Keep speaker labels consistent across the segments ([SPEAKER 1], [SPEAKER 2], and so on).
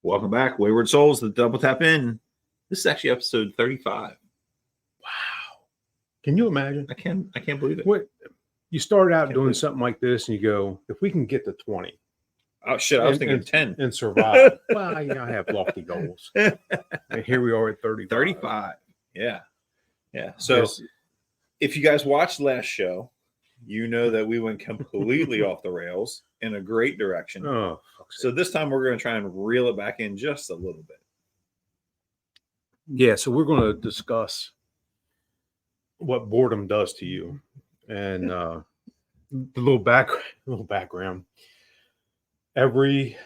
[SPEAKER 1] Welcome back, Wayward Souls, the Double Tap In. This is actually episode 35.
[SPEAKER 2] Wow. Can you imagine?
[SPEAKER 1] I can't believe it.
[SPEAKER 2] What you started out doing something like this and you go, if we can get to 20.
[SPEAKER 1] Oh shit, I was thinking 10.
[SPEAKER 2] And survive. Well, I have lofty goals. And here we are at 35.
[SPEAKER 1] 35. Yeah. Yeah. So if you guys watched last show, you know that we went completely off the rails in a great direction.
[SPEAKER 2] Oh,
[SPEAKER 1] so this time we're going to try and reel it back in just a little bit.
[SPEAKER 2] Yeah, so we're going to discuss what boredom does to you, and the little background. Every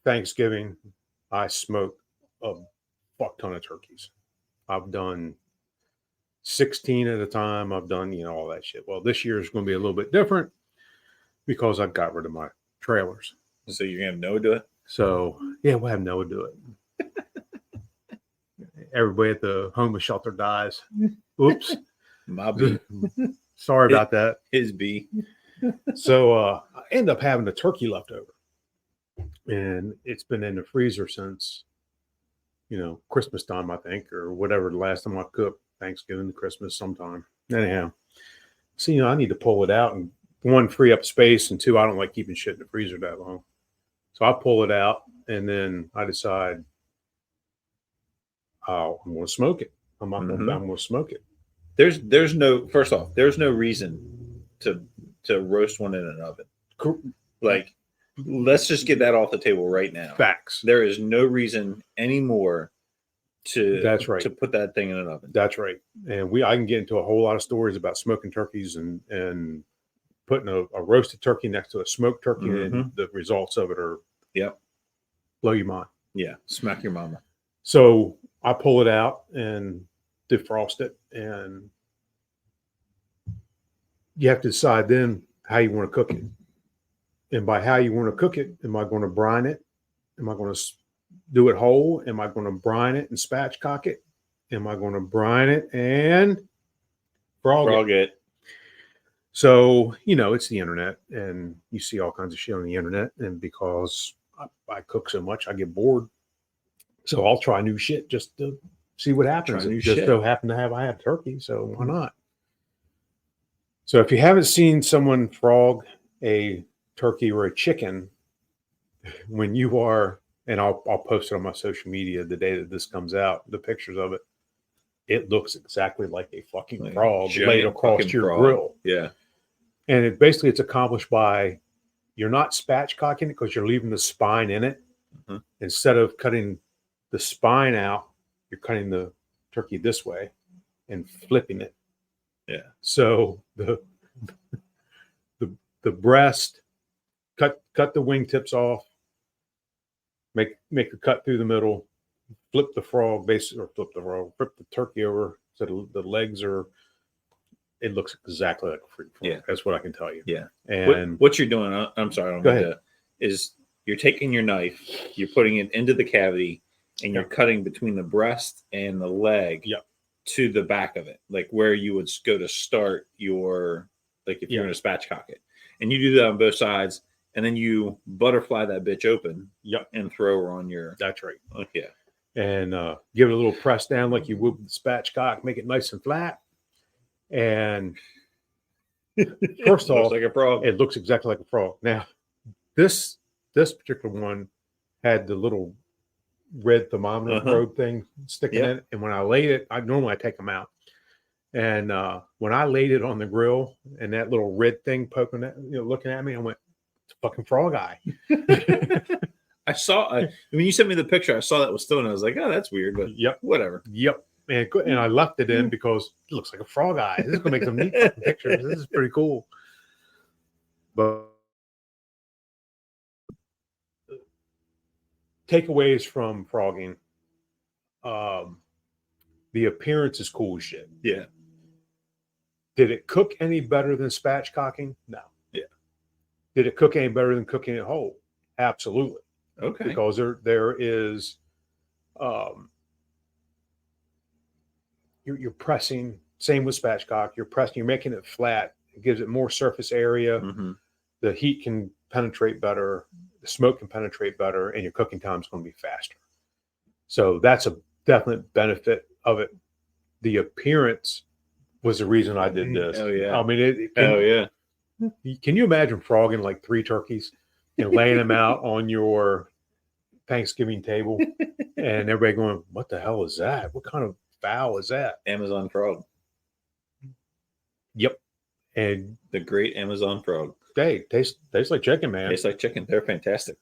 [SPEAKER 2] Thanksgiving, I smoke a fuck ton of turkeys. I've done 16 at a time. I've done, all that shit. Well, this year is going to be a little bit different because I've got rid of my trailers.
[SPEAKER 1] So you're going to have Noah do it?
[SPEAKER 2] So, yeah, we'll have Noah do it. Everybody at the homeless shelter dies. Oops.
[SPEAKER 1] My B.
[SPEAKER 2] Sorry about that.
[SPEAKER 1] His B.
[SPEAKER 2] So I end up having a turkey left over. And it's been in the freezer since, Christmas time, I think, or whatever the last time I cooked. Thanksgiving to Christmas sometime. Anyhow, so, I need to pull it out, and one, free up space, and two, I don't like keeping shit in the freezer that long. So I pull it out, and then I decide, I'm going to smoke it. I'm going to smoke it.
[SPEAKER 1] There's no reason to roast one in an oven. Like, let's just get that off the table right now.
[SPEAKER 2] Facts.
[SPEAKER 1] There is no reason anymore to put that thing in an oven.
[SPEAKER 2] That's right. And I can get into a whole lot of stories about smoking turkeys and putting a roasted turkey next to a smoked turkey, and the results of it are blow your mind.
[SPEAKER 1] Yeah, smack your mama.
[SPEAKER 2] So I pull it out and defrost it, and you have to decide then how you want to cook it. And by how you want to cook it, am I going to brine it? Am I going to do it whole? Am I going to brine it and spatchcock it? Am I going to brine it and frog it? So, it's the internet, and you see all kinds of shit on the internet. And because I cook so much, I get bored. So I'll try new shit just to see what happens. It just so happen to I have turkey, so why not? So if you haven't seen someone frog a turkey or a chicken, when you are, and I'll post it on my social media the day that this comes out, the pictures of it, it looks exactly like a fucking frog laid across your grill.
[SPEAKER 1] Yeah.
[SPEAKER 2] And it's accomplished by, you're not spatchcocking it because you're leaving the spine in it. Instead of cutting the spine out, you're cutting the turkey this way and flipping it.
[SPEAKER 1] Yeah.
[SPEAKER 2] So the breast, cut the wingtips off, make a cut through the middle, flip the turkey over so the legs are. It looks exactly like a free frog.
[SPEAKER 1] Yeah,
[SPEAKER 2] that's what I can tell you.
[SPEAKER 1] Yeah.
[SPEAKER 2] And
[SPEAKER 1] what you're doing, I'm sorry,
[SPEAKER 2] go ahead.
[SPEAKER 1] Is you're taking your knife, you're putting it into the cavity, and you're cutting between the breast and the leg to the back of it, like where you would go to start your, like if you're going to spatchcock it. And you do that on both sides, and then you butterfly that bitch open and throw her on your...
[SPEAKER 2] That's right.
[SPEAKER 1] Okay.
[SPEAKER 2] And give it a little press down like you would with the spatchcock, make it nice and flat. And first off,
[SPEAKER 1] like a frog.
[SPEAKER 2] It looks exactly like a frog. Now, this particular one had the little red thermometer probe thing sticking in it. And when I laid it, I take them out. And when I laid it on the grill and that little red thing poking at, looking at me, I went, it's a fucking frog eye.
[SPEAKER 1] I saw, when you sent me the picture, I saw that was still, and I was like, oh, that's weird, but whatever.
[SPEAKER 2] Yep. And I left it in because it looks like a frog eye. This is going to make some neat pictures. This is pretty cool. But takeaways from frogging. The appearance is cool as shit.
[SPEAKER 1] Yeah.
[SPEAKER 2] Did it cook any better than spatchcocking? No.
[SPEAKER 1] Yeah.
[SPEAKER 2] Did it cook any better than cooking it whole? Absolutely.
[SPEAKER 1] Okay.
[SPEAKER 2] Because there is, you're pressing. Same with spatchcock. You're making it flat. It gives it more surface area. The heat can penetrate better. the smoke can penetrate better, and your cooking time is going to be faster. So that's a definite benefit of it. The appearance was the reason I did this.
[SPEAKER 1] Oh yeah.
[SPEAKER 2] I mean,
[SPEAKER 1] Can
[SPEAKER 2] you imagine frogging like 3 turkeys and laying them out on your Thanksgiving table, and everybody going, "What the hell is that? What kind of fowl is that?"
[SPEAKER 1] Amazon frog.
[SPEAKER 2] Yep. And
[SPEAKER 1] the great Amazon frog.
[SPEAKER 2] They taste like chicken, man.
[SPEAKER 1] Tastes like chicken. They're fantastic.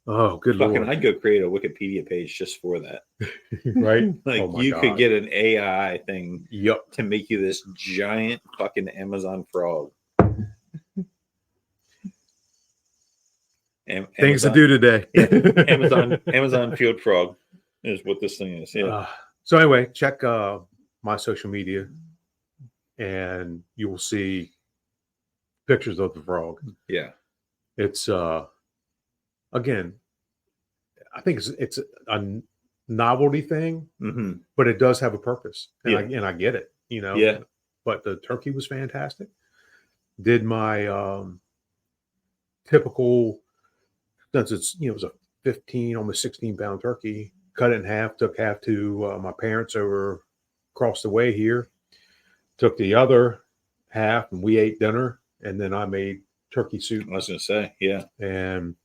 [SPEAKER 2] Oh, good Lord.
[SPEAKER 1] I'd go create a Wikipedia page just for that.
[SPEAKER 2] Right?
[SPEAKER 1] Like you could get an AI thing to make you this giant fucking Amazon frog.
[SPEAKER 2] Things to do today.
[SPEAKER 1] Amazon field frog is what this thing is. Yeah.
[SPEAKER 2] So anyway, check my social media and you will see pictures of the frog.
[SPEAKER 1] Yeah.
[SPEAKER 2] It's again, I think it's a novelty thing, but it does have a purpose. And I get it, you know.
[SPEAKER 1] Yeah.
[SPEAKER 2] But the turkey was fantastic. Did my typical, since it's, you know, it was a 15, almost 16 pound turkey, cut it in half, took half to my parents over across the way here, took the other half, and we ate dinner, and then I made turkey soup.
[SPEAKER 1] I was going to say, yeah.
[SPEAKER 2] And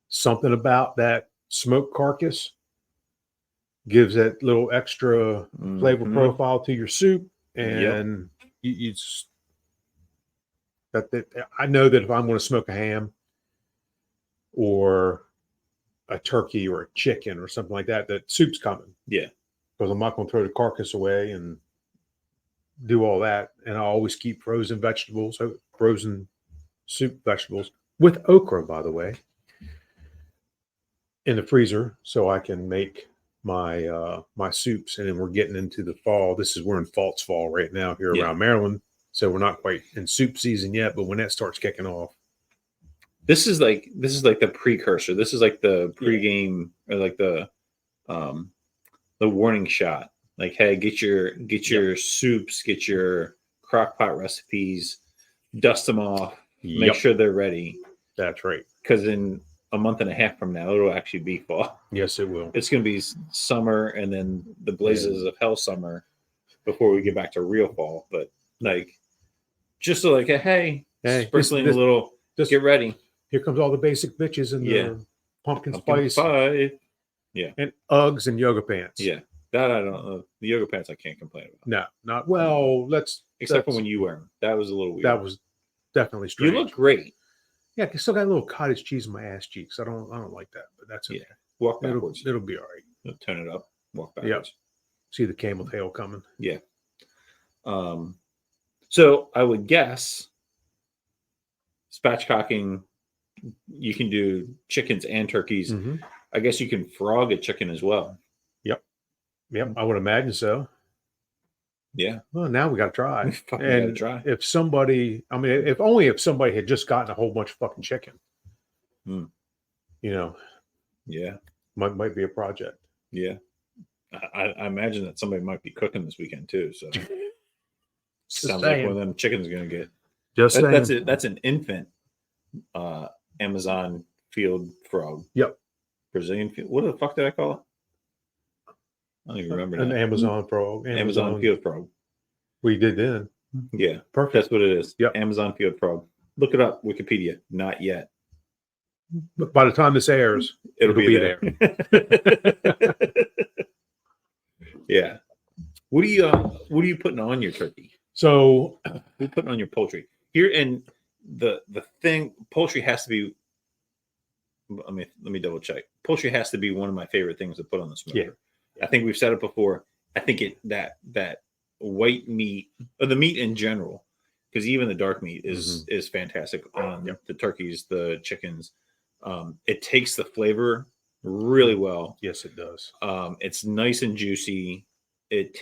[SPEAKER 2] something about that smoked carcass gives that little extra flavor profile to your soup. And you just, I know that if I'm going to smoke a ham or a turkey or a chicken or something like that, that soup's coming.
[SPEAKER 1] Yeah.
[SPEAKER 2] Because I'm not going to throw the carcass away and do all that. And I always keep frozen vegetables, frozen soup vegetables with okra, by the way, in the freezer so I can make my my soups. And then we're getting into the fall. We're in false fall right now here around Maryland. So we're not quite in soup season yet, but when that starts kicking off.
[SPEAKER 1] This is like the precursor. This is like the pregame or like the warning shot. Like, hey, get your soups, get your crock pot recipes, dust them off, make sure they're ready.
[SPEAKER 2] That's right.
[SPEAKER 1] Because in a month and a half from now, it'll actually be fall.
[SPEAKER 2] Yes, it will.
[SPEAKER 1] It's going to be summer and then the blazes of hell summer before we get back to real fall. But like, just so like, hey sprinkling a little, just get ready.
[SPEAKER 2] Here comes all the basic bitches and the pumpkin spice.
[SPEAKER 1] Yeah.
[SPEAKER 2] And Uggs and yoga pants.
[SPEAKER 1] Yeah. That I don't know. The yoga pants I can't complain about.
[SPEAKER 2] No, not well.
[SPEAKER 1] Except for when you wear them. That was a little weird.
[SPEAKER 2] That was definitely strange.
[SPEAKER 1] You look great.
[SPEAKER 2] Yeah, I still got a little cottage cheese in my ass cheeks. I don't like that, but that's okay.
[SPEAKER 1] Yeah. Walk backwards.
[SPEAKER 2] It'll be all right.
[SPEAKER 1] Turn it up. Walk backwards.
[SPEAKER 2] Yep. See the camel tail coming.
[SPEAKER 1] Yeah. So I would guess spatchcocking, you can do chickens and turkeys. I guess you can frog a chicken as well.
[SPEAKER 2] Yep, I would imagine so.
[SPEAKER 1] Yeah.
[SPEAKER 2] Well, now we got to try.
[SPEAKER 1] And try.
[SPEAKER 2] If somebody had just gotten a whole bunch of fucking chicken, you know, might be a project.
[SPEAKER 1] Yeah. I imagine that somebody might be cooking this weekend too. So sounds like one of them chickens going to get. That's an infant Amazon field frog.
[SPEAKER 2] Yep.
[SPEAKER 1] Brazilian field. What the fuck did I call it? I don't even remember.
[SPEAKER 2] An Amazon frog.
[SPEAKER 1] Amazon field frog.
[SPEAKER 2] We did then.
[SPEAKER 1] Yeah.
[SPEAKER 2] Perfect.
[SPEAKER 1] That's what it is.
[SPEAKER 2] Yep.
[SPEAKER 1] Amazon field frog. Look it up. Wikipedia. Not yet.
[SPEAKER 2] But by the time this airs, it'll be there.
[SPEAKER 1] Yeah. What are you putting on your turkey?
[SPEAKER 2] So
[SPEAKER 1] what are you putting on your poultry? Here, and the thing, poultry has to be, let me double check. Poultry has to be one of my favorite things to put on the smoker.
[SPEAKER 2] Yeah.
[SPEAKER 1] I think we've said it before. I think that white meat, or the meat in general, because even the dark meat is fantastic on the turkeys, the chickens. It takes the flavor really well.
[SPEAKER 2] Yes, it does.
[SPEAKER 1] It's nice and juicy. It's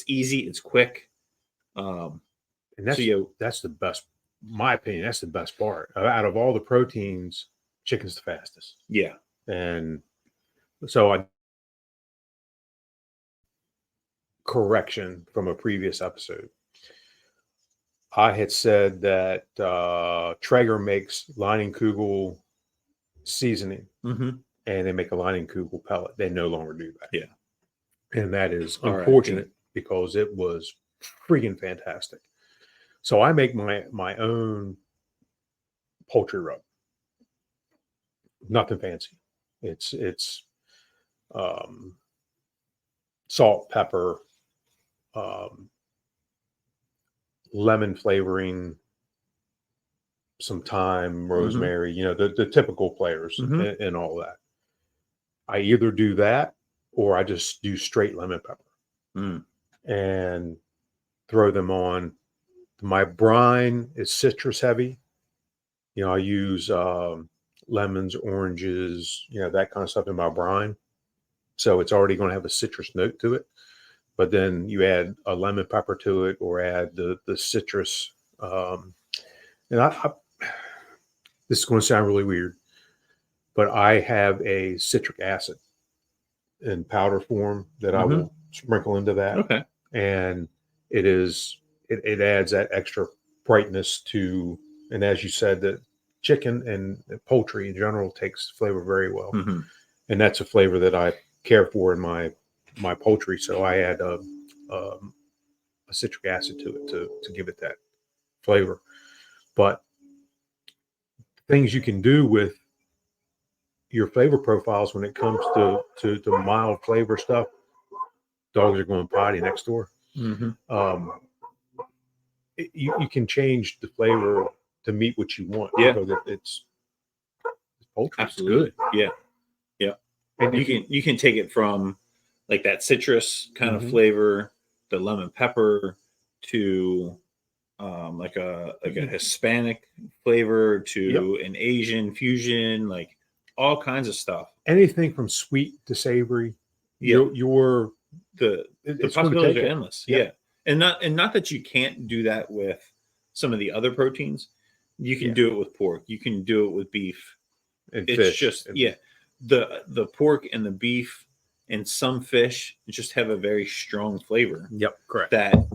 [SPEAKER 1] easy. It's quick.
[SPEAKER 2] And that's the best, my opinion. That's the best part. Out of all the proteins, chicken's the fastest.
[SPEAKER 1] Yeah.
[SPEAKER 2] And so correction from a previous episode. I had said that Traeger makes Leinenkugel seasoning,
[SPEAKER 1] Mm-hmm.
[SPEAKER 2] and they make a Leinenkugel pellet. They no longer do that.
[SPEAKER 1] Yeah.
[SPEAKER 2] And that is
[SPEAKER 1] All right.
[SPEAKER 2] unfortunate because it was freaking fantastic. So I make my own poultry rub. Nothing fancy. It's salt, pepper, lemon flavoring, some thyme, rosemary, the typical flavors and all that. I either do that or I just do straight lemon pepper and throw them on. My brine is citrus heavy. I use lemons, oranges, that kind of stuff in my brine. So it's already going to have a citrus note to it. But then you add a lemon pepper to it or add the citrus. And I this is going to sound really weird, but I have a citric acid in powder form that I will sprinkle into that.
[SPEAKER 1] Okay.
[SPEAKER 2] And it adds that extra brightness to, and as you said, that chicken and poultry in general takes flavor very well. And that's a flavor that I care for in my poultry. So I add a citric acid to it to give it that flavor. But things you can do with your flavor profiles when it comes to mild flavor stuff. Dogs are going potty next door. You can change the flavor to meet what you want.
[SPEAKER 1] Yeah,
[SPEAKER 2] because it's poultry.
[SPEAKER 1] Absolutely.
[SPEAKER 2] It's good.
[SPEAKER 1] Yeah. And you can take it from like that citrus kind of flavor, the lemon pepper, to like a Hispanic flavor, to an Asian fusion, like all kinds of stuff.
[SPEAKER 2] Anything from sweet to savory.
[SPEAKER 1] Yeah.
[SPEAKER 2] The
[SPEAKER 1] possibilities are endless. Yeah. And not that you can't do that with some of the other proteins. You can do it with pork. You can do it with beef.
[SPEAKER 2] And
[SPEAKER 1] it's
[SPEAKER 2] fish.
[SPEAKER 1] just the pork and the beef and some fish just have a very strong flavor.
[SPEAKER 2] Yep, correct.
[SPEAKER 1] That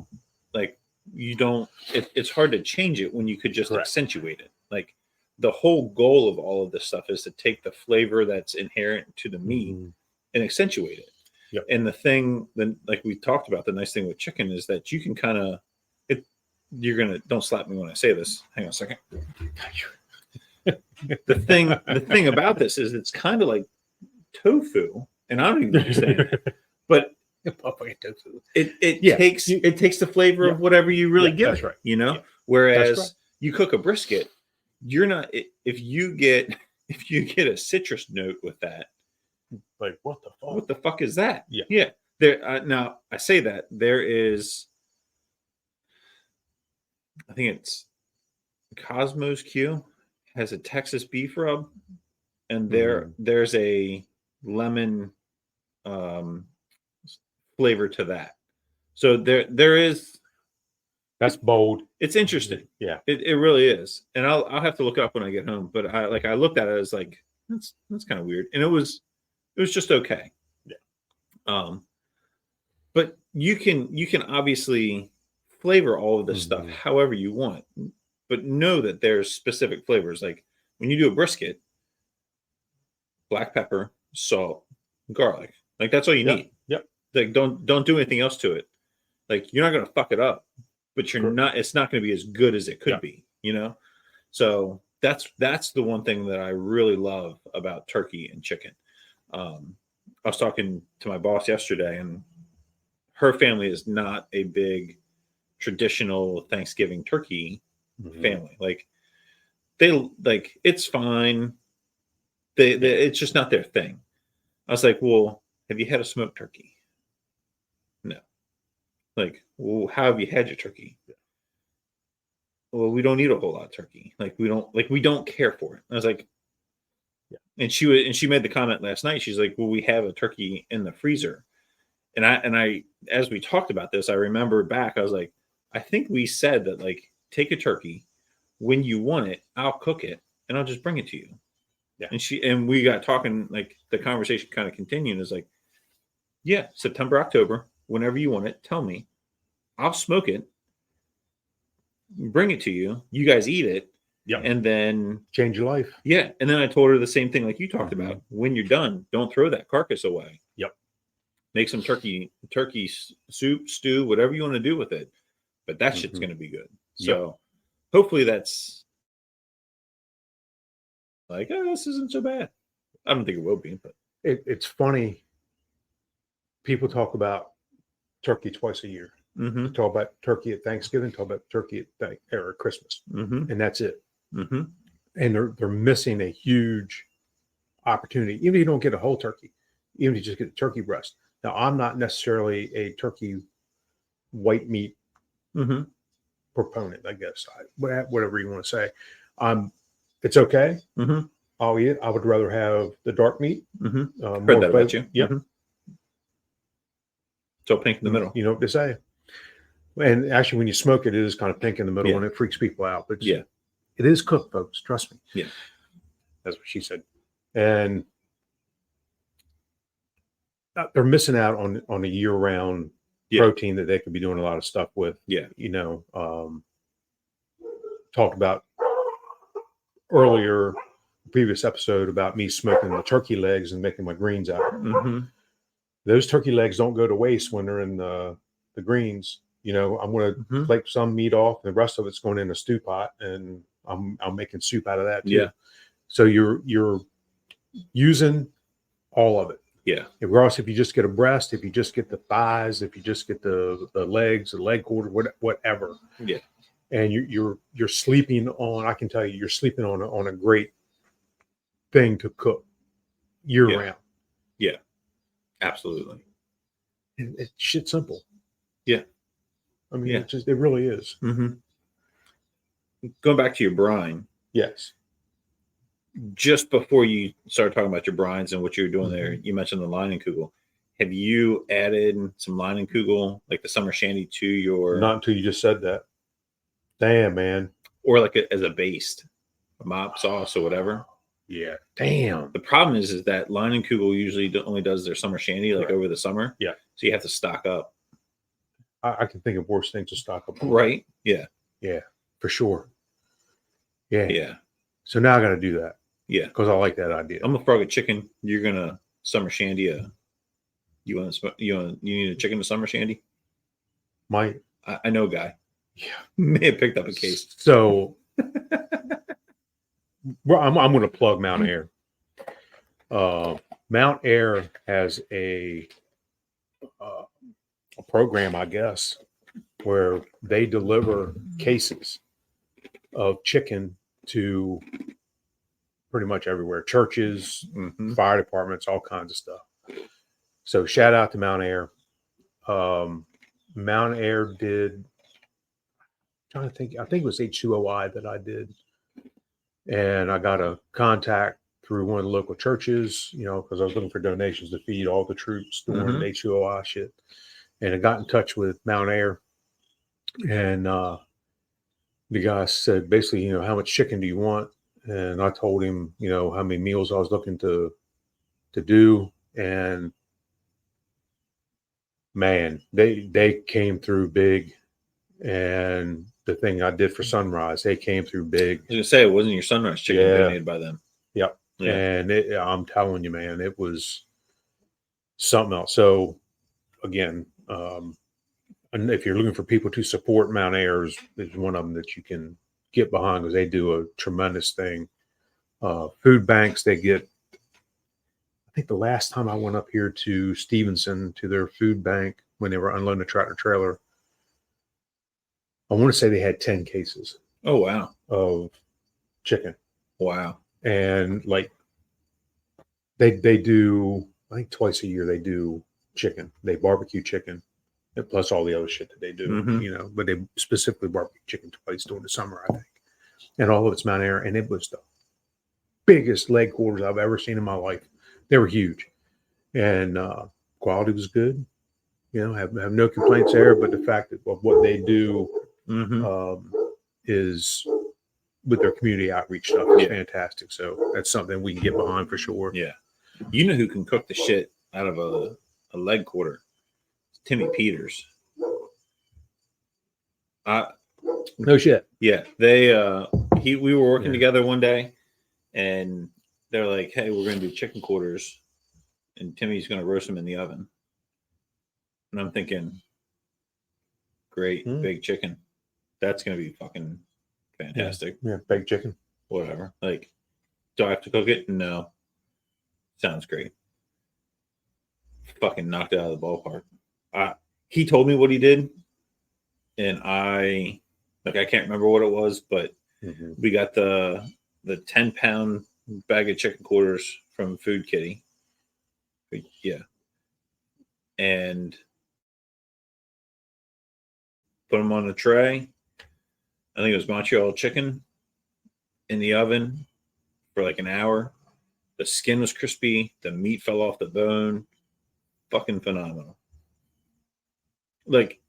[SPEAKER 1] like you don't. It's hard to change it when you could just accentuate it. Like the whole goal of all of this stuff is to take the flavor that's inherent to the meat and accentuate it.
[SPEAKER 2] Yep.
[SPEAKER 1] And the thing, then, like we talked about, the nice thing with chicken is that you can kind of don't slap me when I say this. Hang on a second. The thing about this is it's kind of like tofu, and I don't even understand it, but it takes the flavor of whatever you really give it,
[SPEAKER 2] right.
[SPEAKER 1] Whereas you cook a brisket, you're not, if you get a citrus note with that,
[SPEAKER 2] like what
[SPEAKER 1] the fuck is that?
[SPEAKER 2] Yeah.
[SPEAKER 1] There now I say that there is, I think it's Cosmos Q has a Texas beef rub, and there's a lemon flavor to that. So there is.
[SPEAKER 2] That's bold.
[SPEAKER 1] It's interesting.
[SPEAKER 2] Yeah,
[SPEAKER 1] it really is, and I'll have to look it up when I get home. But I looked at it as like that's kind of weird, and it was just okay.
[SPEAKER 2] Yeah.
[SPEAKER 1] But you can obviously flavor all of this stuff however you want, but know that there's specific flavors. Like when you do a brisket, black pepper, salt, garlic. Like that's all you need.
[SPEAKER 2] Yep.
[SPEAKER 1] Like don't do anything else to it. Like you're not gonna fuck it up, but it's not gonna be as good as it could be, So that's the one thing that I really love about turkey and chicken. I was talking to my boss yesterday, and her family is not a big traditional Thanksgiving turkey family. Like it's fine. It's just not their thing. I was like, well, have you had a smoked turkey? No. Like, well, how have you had your turkey? Well, we don't eat a whole lot of turkey. We don't care for it. I was like, and she made the comment last night. She's like, well, we have a turkey in the freezer. And I, as we talked about this, I remembered back, I was like, I think we said that, like, take a turkey when you want it, I'll cook it and I'll just bring it to you.
[SPEAKER 2] Yeah.
[SPEAKER 1] And we got talking, like the conversation kind of continued. Is like, yeah, September, October, whenever you want it, tell me, I'll smoke it. bring it to you. You guys eat it.
[SPEAKER 2] Yep.
[SPEAKER 1] And then
[SPEAKER 2] change your life.
[SPEAKER 1] Yeah. And then I told her the same thing like you talked about. When you're done, don't throw that carcass away.
[SPEAKER 2] Yep.
[SPEAKER 1] Make some turkey soup, stew, whatever you want to do with it. But that shit's going to be good. So hopefully that's like, oh, this isn't so bad. I don't think it will be, but
[SPEAKER 2] it's funny. People talk about turkey twice a year.
[SPEAKER 1] Mm-hmm.
[SPEAKER 2] Talk about turkey at Thanksgiving, talk about turkey at Christmas, and that's it.
[SPEAKER 1] Mm-hmm.
[SPEAKER 2] And they're missing a huge opportunity. Even if you don't get a whole turkey, even if you just get a turkey breast. Now, I'm not necessarily a turkey white meat proponent, I guess. Whatever you want to say. It's okay.
[SPEAKER 1] Mm-hmm.
[SPEAKER 2] I'll eat it. I would rather have the dark meat.
[SPEAKER 1] Mm-hmm. Heard that about you.
[SPEAKER 2] Yep.
[SPEAKER 1] So pink in the middle.
[SPEAKER 2] You know what to say. And actually, when you smoke it, it is kind of pink in the middle, and it freaks people out. But it is cooked, folks. Trust me.
[SPEAKER 1] Yeah,
[SPEAKER 2] that's what she said. And they're missing out on a year-round protein that they could be doing a lot of stuff with.
[SPEAKER 1] Yeah,
[SPEAKER 2] talked about earlier, previous episode about me smoking the turkey legs and making my greens out.
[SPEAKER 1] Mm-hmm.
[SPEAKER 2] Those turkey legs don't go to waste when they're in the greens. I'm going to flake some meat off, and the rest of it's going in a stew pot, and I'm making soup out of that too.
[SPEAKER 1] Yeah.
[SPEAKER 2] So you're using all of it.
[SPEAKER 1] Yeah.
[SPEAKER 2] Regardless if you just get a breast, if you just get the thighs, if you just get the legs, the leg quarter, whatever.
[SPEAKER 1] Yeah.
[SPEAKER 2] And you're sleeping on. I can tell you, you're sleeping on a great thing to cook year round.
[SPEAKER 1] Yeah. Absolutely.
[SPEAKER 2] And it's shit simple.
[SPEAKER 1] Yeah.
[SPEAKER 2] I mean, it really is.
[SPEAKER 1] Mm-hmm. Going back to your brine.
[SPEAKER 2] Yes.
[SPEAKER 1] Just before you started talking about your brines and what you were doing there, you mentioned the Leinenkugel. Have you added some Leinenkugel, like the summer shandy, to your?
[SPEAKER 2] Not until you just said that. Damn, man.
[SPEAKER 1] Or like as a base, a mop sauce or whatever.
[SPEAKER 2] Yeah. Damn.
[SPEAKER 1] The problem is that Leinenkugel usually only does their summer shandy like over the summer.
[SPEAKER 2] Yeah.
[SPEAKER 1] So you have to stock up.
[SPEAKER 2] I can think of worse things to stock up.
[SPEAKER 1] Right. Yeah.
[SPEAKER 2] Yeah. For sure. Yeah.
[SPEAKER 1] Yeah.
[SPEAKER 2] So now I got to do that.
[SPEAKER 1] Yeah.
[SPEAKER 2] Because I like that idea.
[SPEAKER 1] I'm a Froggin chicken. You're gonna summer shandy. You need a chicken to summer shandy? I know a guy.
[SPEAKER 2] Yeah.
[SPEAKER 1] May have picked up a case.
[SPEAKER 2] So well, I'm going to plug Mount Air. Mount Air has a program, I guess, where they deliver cases of chicken to pretty much everywhere, churches, fire departments, all kinds of stuff. So shout out to Mount Air. Mount Air did, I'm trying to think, I think it was H2OI that I did. And I got a contact through one of the local churches, because I was looking for donations to feed all the troops during the H2OI shit. And I got in touch with Mount Air. And the guy said, basically, how much chicken do you want? And I told him, how many meals I was looking to do. And man, they came through big. And the thing I did for Sunrise, they came through big.
[SPEAKER 1] I was going to say, it wasn't your Sunrise chicken donated by them.
[SPEAKER 2] Yep. Yeah. And I'm telling you, man, it was something else. So again, and if you're looking for people to support Mount Air, is one of them that you can get behind because they do a tremendous thing. Food banks, they get, I think the last time I went up here to Stevenson to their food bank when they were unloading a tractor trailer, I want to say they had 10 cases.
[SPEAKER 1] Oh, wow.
[SPEAKER 2] Of chicken.
[SPEAKER 1] Wow.
[SPEAKER 2] And like they do, I think twice a year they do chicken. They barbecue chicken, and plus all the other shit that they do, but they specifically barbecue chicken twice during the summer, I think. And all of it's Mount Air. And it was the biggest leg quarters I've ever seen in my life. They were huge. And quality was good. Have no complaints there, but the fact that of what they do is with their community outreach stuff is fantastic. So that's something we can get behind for sure.
[SPEAKER 1] Yeah. You know who can cook the shit out of a leg quarter? Timmy Peters.
[SPEAKER 2] No shit.
[SPEAKER 1] Yeah, we were working together one day, and they're like, "Hey, we're going to do chicken quarters, and Timmy's going to roast them in the oven." And I'm thinking, great, big chicken. That's going to be fucking fantastic.
[SPEAKER 2] Yeah, baked chicken.
[SPEAKER 1] Whatever. Like, do I have to cook it? No. Sounds great. Fucking knocked it out of the ballpark. He told me what he did, and I can't remember what it was, but we got the 10-pound bag of chicken quarters from Food Kitty. Yeah. And put them on a tray. I think it was Montreal chicken in the oven for like an hour. The skin was crispy. The meat fell off the bone. Fucking phenomenal. Like,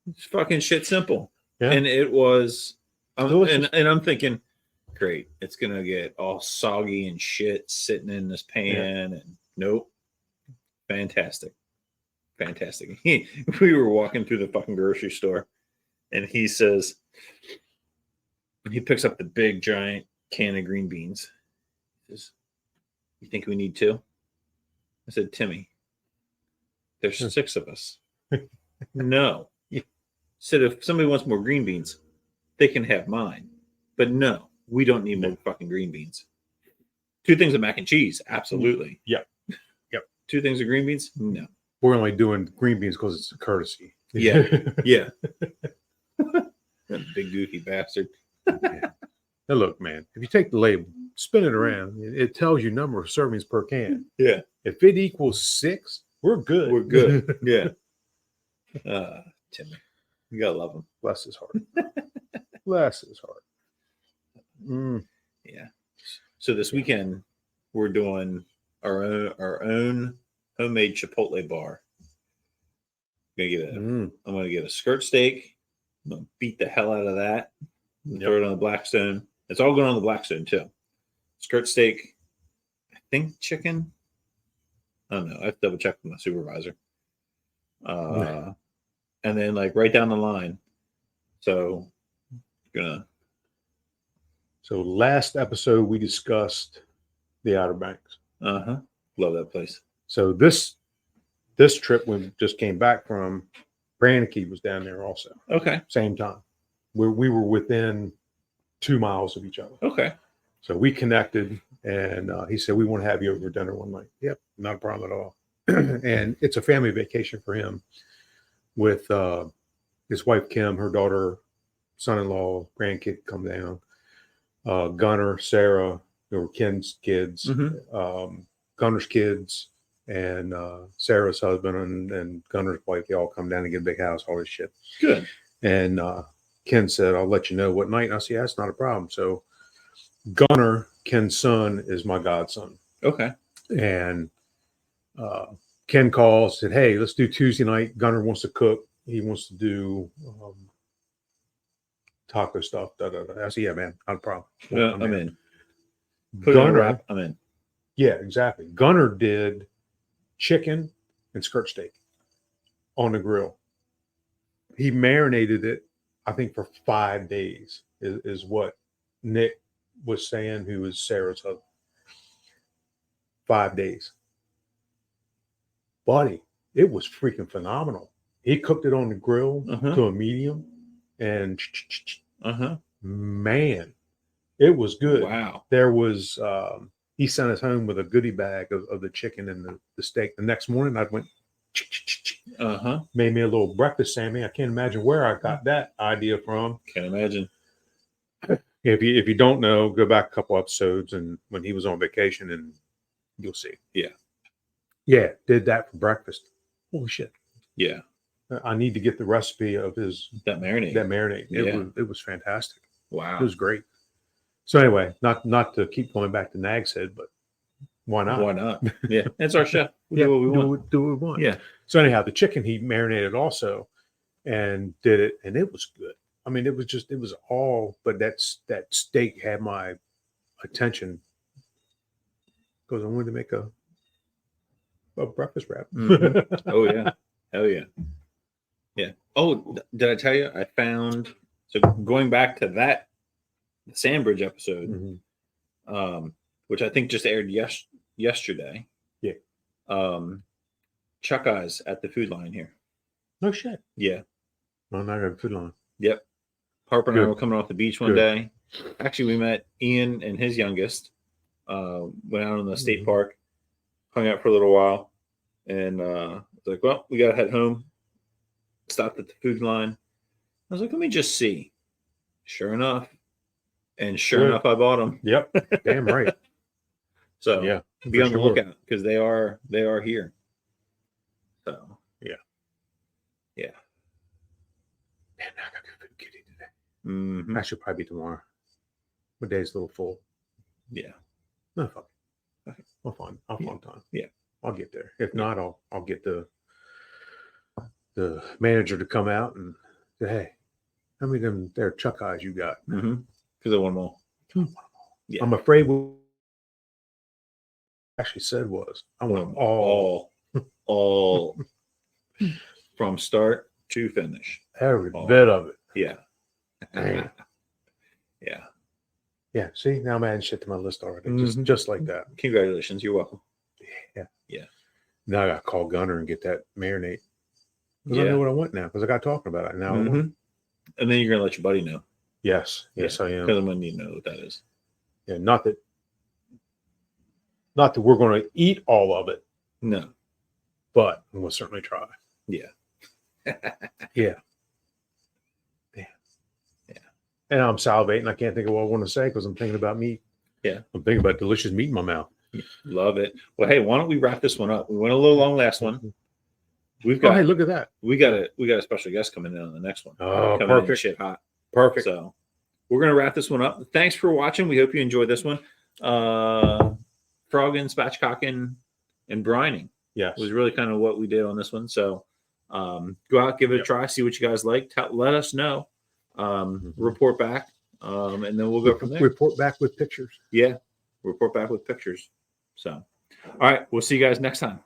[SPEAKER 1] it's fucking shit simple. Yeah. And it was, and I'm thinking, great, it's going to get all soggy and shit sitting in this pan. And nope. Fantastic. We were walking through the fucking grocery store, and he says, he picks up the big giant can of green beans. He says, "You think we need 2?" I said, "Timmy, there's 6 of us." No. He said, "If somebody wants more green beans, they can have mine. But no, we don't need more fucking green beans. 2 things of mac and cheese, absolutely.
[SPEAKER 2] Yep.
[SPEAKER 1] 2 things of green beans, no.
[SPEAKER 2] We're only doing green beans because it's a courtesy."
[SPEAKER 1] Yeah. That big goofy bastard.
[SPEAKER 2] Now look, man, if you take the label, spin it around, it tells you number of servings per can.
[SPEAKER 1] Yeah.
[SPEAKER 2] If it equals 6, we're good.
[SPEAKER 1] We're good. Yeah. Timmy, you gotta love him.
[SPEAKER 2] Bless his heart. Bless his heart.
[SPEAKER 1] Yeah. So this weekend we're doing our own homemade Chipotle bar. I'm gonna get a skirt steak. I'm gonna beat the hell out of that. Throw it on the Blackstone. It's all going on the Blackstone too. Skirt steak, I think chicken. I don't know. I have to double check with my supervisor. And then like right down the line. So
[SPEAKER 2] last episode we discussed the Outer Banks.
[SPEAKER 1] Love that place.
[SPEAKER 2] So this trip we just came back from, Brannicky was down there also.
[SPEAKER 1] Okay.
[SPEAKER 2] Same time. We were within 2 miles of each other.
[SPEAKER 1] Okay.
[SPEAKER 2] So we connected, and he said, "We want to have you over for dinner one night." Yep, not a problem at all. And it's a family vacation for him with his wife, Kim, her daughter, son-in-law, grandkid come down. Gunner, Sarah, there were Ken's kids, Gunner's kids, and Sarah's husband and Gunner's wife. They all come down and get a big house, all this shit.
[SPEAKER 1] Good.
[SPEAKER 2] And Ken said, "I'll let you know what night." And I said, "Yeah, that's not a problem." So Gunner, Ken's son, is my godson.
[SPEAKER 1] Okay.
[SPEAKER 2] And Ken calls, said, "Hey, let's do Tuesday night. Gunner wants to cook. He wants to do taco stuff." I said, "Yeah, man, not a problem."
[SPEAKER 1] I'm in.
[SPEAKER 2] Gunner,
[SPEAKER 1] I'm in.
[SPEAKER 2] Yeah, exactly. Gunner did chicken and skirt steak on the grill. He marinated it, I think, for 5 days, is what Nick was saying, who was Sarah's husband. 5 days. Buddy, it was freaking phenomenal. He cooked it on the grill to a medium, and man, it was good.
[SPEAKER 1] Wow.
[SPEAKER 2] There was, he sent us home with a goodie bag of the chicken and the steak. The next morning, I went, made me a little breakfast, Sammy. I can't imagine where I got that idea from.
[SPEAKER 1] Can't imagine.
[SPEAKER 2] If you don't know, go back a couple episodes and when he was on vacation, and you'll see. Yeah, did that for breakfast. Holy shit.
[SPEAKER 1] Yeah.
[SPEAKER 2] I need to get the recipe of
[SPEAKER 1] that marinade.
[SPEAKER 2] It was fantastic.
[SPEAKER 1] Wow.
[SPEAKER 2] It was great. So anyway, not to keep going back to Nag's Head, but why not?
[SPEAKER 1] Why not? Yeah, it's our chef. Do what we want.
[SPEAKER 2] Do what we want.
[SPEAKER 1] Yeah.
[SPEAKER 2] So anyhow, the chicken he marinated also, and did it, and it was good. I mean, it was all, but that steak had my attention because I wanted to make a breakfast wrap.
[SPEAKER 1] Oh yeah, hell yeah. Yeah. Oh, did I tell you? I found, so going back to that Sandbridge episode, which I think just aired yesterday.
[SPEAKER 2] Yeah.
[SPEAKER 1] Chuck Eyes at the food line here.
[SPEAKER 2] No shit.
[SPEAKER 1] Yeah.
[SPEAKER 2] No, not at the food line.
[SPEAKER 1] Yep. Harper and I
[SPEAKER 2] Good.
[SPEAKER 1] were coming off the beach one day. Actually, we met Ian and his youngest. Went out in the state park, hung out for a little while, and I was like, well, we got to head home. Stopped at the food line. I was like, let me just see. Sure enough. And sure enough, I bought them.
[SPEAKER 2] Yep. Damn right.
[SPEAKER 1] So
[SPEAKER 2] yeah,
[SPEAKER 1] be on the lookout because they are here. So yeah.
[SPEAKER 2] Man, I got good food kitty today.
[SPEAKER 1] Mm-hmm.
[SPEAKER 2] I should probably be tomorrow. My day's a little full.
[SPEAKER 1] Yeah.
[SPEAKER 2] No, fuck it. I'll find time.
[SPEAKER 1] Yeah.
[SPEAKER 2] I'll get there. If not, I'll get the manager to come out and say, hey, how many of them there Chuck Eyes you got?
[SPEAKER 1] Because I want them all.
[SPEAKER 2] Yeah. I'm afraid what I actually said was I want them all
[SPEAKER 1] from start to finish.
[SPEAKER 2] Every bit of it.
[SPEAKER 1] Yeah.
[SPEAKER 2] Man.
[SPEAKER 1] Yeah.
[SPEAKER 2] Yeah. See, now I'm adding shit to my list already. Just like that.
[SPEAKER 1] Congratulations. You're welcome.
[SPEAKER 2] Yeah.
[SPEAKER 1] Yeah.
[SPEAKER 2] Now I got to call Gunner and get that marinade. Because I know what I want now. Because I got talking about it now.
[SPEAKER 1] And then you're gonna let your buddy know.
[SPEAKER 2] Yes. Yes, I am.
[SPEAKER 1] Because I'm gonna need to know what that is.
[SPEAKER 2] Yeah. Not that we're going to eat all of it.
[SPEAKER 1] No.
[SPEAKER 2] But we'll certainly try.
[SPEAKER 1] Yeah.
[SPEAKER 2] Yeah. And I'm salivating. I can't think of what I want to say because I'm thinking about meat.
[SPEAKER 1] Yeah.
[SPEAKER 2] I'm thinking about delicious meat in my mouth.
[SPEAKER 1] Love it. Well, hey, why don't we wrap this one up? We went a little long last one. We've got.
[SPEAKER 2] Hey, look at that.
[SPEAKER 1] We got a special guest coming in on the next one.
[SPEAKER 2] Oh,
[SPEAKER 1] coming
[SPEAKER 2] perfect.
[SPEAKER 1] In shit hot.
[SPEAKER 2] Perfect.
[SPEAKER 1] So we're gonna wrap this one up. Thanks for watching. We hope you enjoyed this one. Froggin, spatchcocking, and brining.
[SPEAKER 2] Yes.
[SPEAKER 1] Was really kind of what we did on this one. So go out, give it a try, see what you guys like. Let us know. Report back, and then we'll go from there.
[SPEAKER 2] Report back with pictures.
[SPEAKER 1] Yeah, report back with pictures. So, all right, we'll see you guys next time.